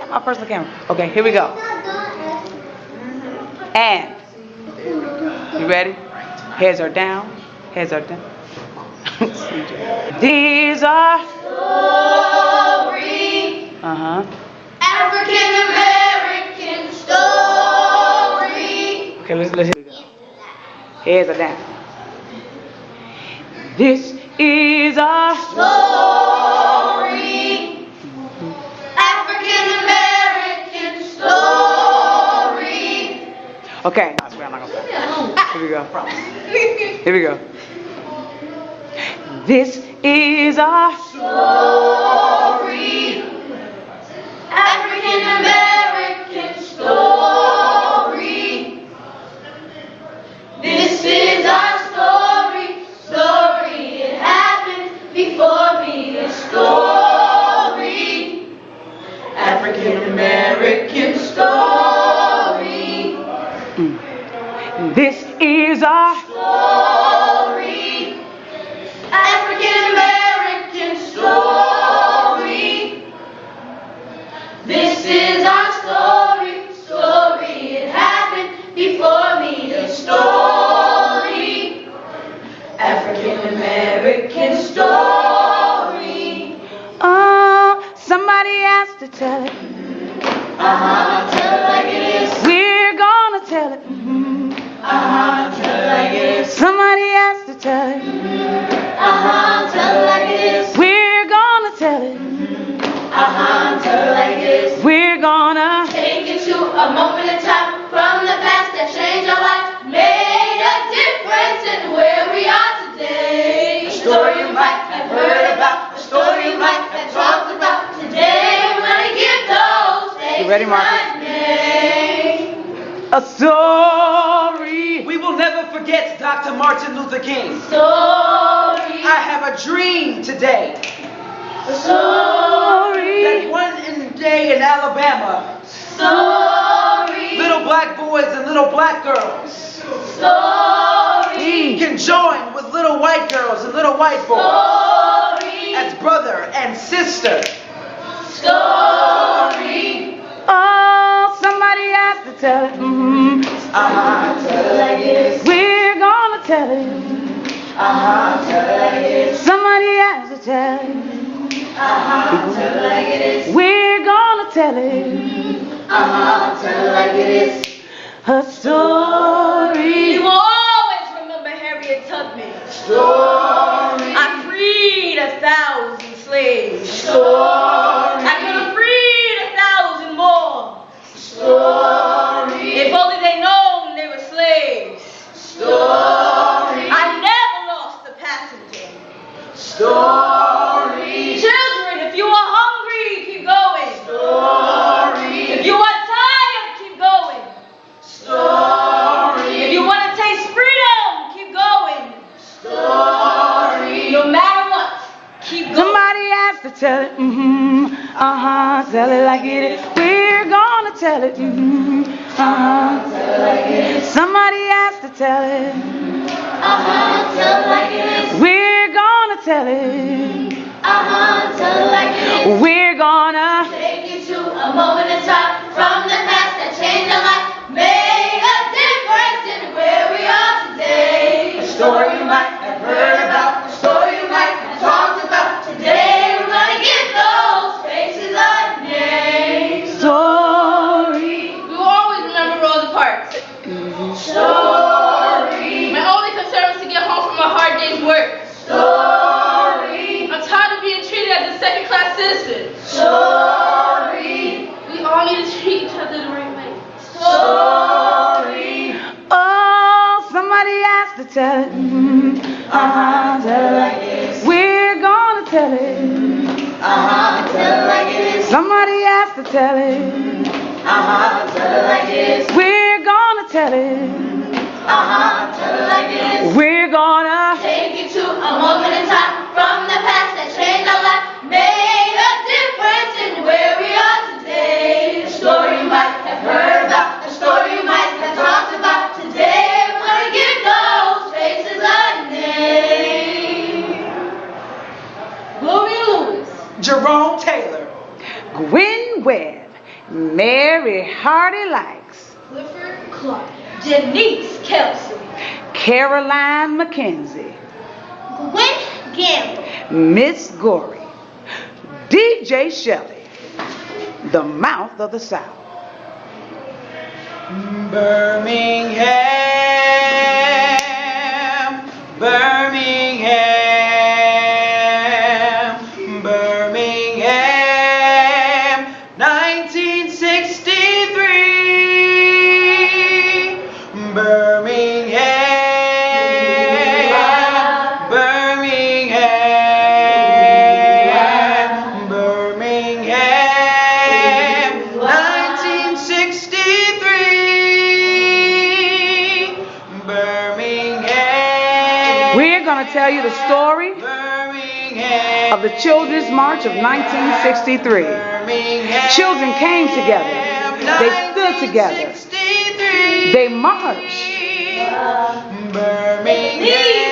got my personal camera. Okay, here we go. And you ready? Heads are down. Heads are down. These are stories. African American story. Okay, let's here we go. Heads are down. This is our story. African American story. Okay, I swear I'm not gonna stop. Here we go. Here we go. This is our story. African American story. This is our story. Story. It happened before me. A story. African American story. This is our story. African American story. This is our story. Story. It happened before me. A story. African American story. Somebody has to tell it. Tell it like it is. We're gonna tell it. Tell it like it is. Somebody has to tell it. Tell it like it is. We're gonna tell it. Tell it like it is. We're gonna Take it to a moment in time from the past that changed our life, made a difference in where we are today. A story you might have heard about, a story you might have talked about. Today we're gonna give those faces You ready, Marcus? a name. a story. We will never forget Dr. Martin Luther King. Story. I have a dream today Story. that one day in Alabama, Story. little black boys and little black girls Story. can join with little white girls and little white boys Story. as brother and sister. Story. Oh, somebody has to tell it. Tell it like it is. We're gonna tell it. Tell it like it is. Somebody has to tell it. Tell it like it is. We're gonna tell it. Tell it like it is. A story. You will always remember Harriet Tubman. Story. I freed 1,000 slaves. Story. I could have freed 1,000 more. Story. If only they known they were slaves. Story. I never lost a passenger. Story. Children, if you are hungry, keep going. Story. If you are tired, keep going. Story. If you want to taste freedom, keep going. Story. No matter what, keep going. Somebody has to tell it. Tell it like it is. We're gonna tell it. Tell it like it is. Somebody has to tell it. Tell it like it is. We're gonna tell it. Tell it like it is. We're gonna Take you to a moment in time from the past that changed our life, made a difference in where we are today. A story you might have heard about, a story you might have talked about. Today we're gonna give those faces a name. story. We will always remember Rosa Parks. Story. My only concern was to get home from a hard day's work. Story. I'm tired of being treated as a second-class citizen. Story. We all need to treat each other the right way. Story. Oh, somebody has to tell it. Tell it like it is. We're gonna tell it. Tell it like it is. Somebody has to tell it. Tell it like it is. We're gonna tell it. Tell it like it is. We're gonna Take you to a moment in time from the past that changed our life, made a difference in where we are today. A story you might have heard about, a story you might have talked about. Today we're gonna give those faces a name. Gloria Lewis. Jerome Taylor. Gwen Webb, Mary Hardy likes Clifford Clark. Janice Kelsey. Caroline Mackenzie, Gwen Gamble. Miss Gory, DJ Shelley, the mouth of the South. Birmingham, Birmingham, Birmingham, 1963. Birmingham, Birmingham, Birmingham, 1963. Birmingham. We're going to tell you the story Birmingham. of the Children's March of 1963. Children came together. They stood together. They marched. Birmingham.